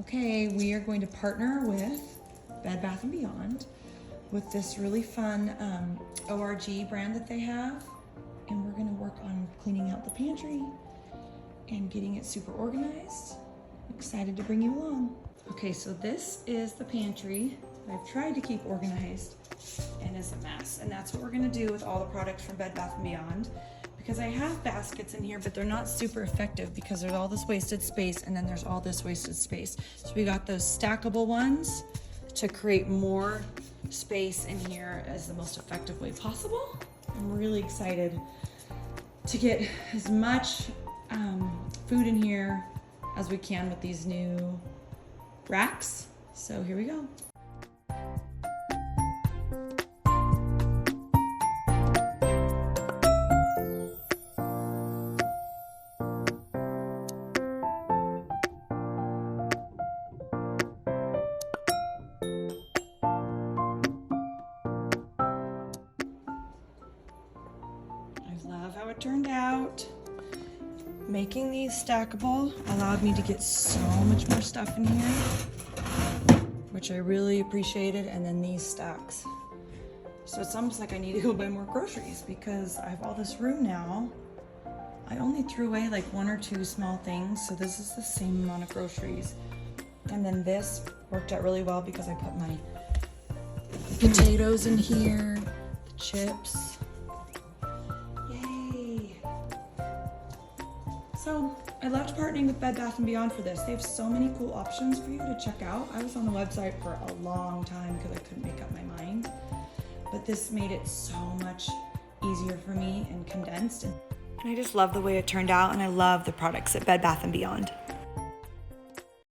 Okay, we are going to partner with Bed Bath & Beyond with this really fun ORG brand that they have. And we're gonna work on cleaning out the pantry and getting it super organized. I'm excited to bring you along. Okay, so this is the pantry that I've tried to keep organized and is a mess. And that's what we're gonna do with all the products from Bed Bath & Beyond. Because I have baskets in here, but they're not super effective because there's all this wasted space and then there's all this wasted space. So we got those stackable ones to create more space in here as the most effective way possible. I'm really excited to get as much food in here as we can with these new racks. So here we go. Love how it turned out. Making these stackable allowed me to get so much more stuff in here, which I really appreciated, and then these stacks. So it's almost like I need to go buy more groceries because I have all this room now. I only threw away like 1 or 2 small things, so this is the same amount of groceries. And then this worked out really well because I put my potatoes in here, the chips. So I loved partnering with Bed Bath & Beyond for this. They have so many cool options for you to check out. I was on the website for a long time because I couldn't make up my mind. But this made it so much easier for me and condensed. And I just love the way it turned out, and I love the products at Bed Bath & Beyond.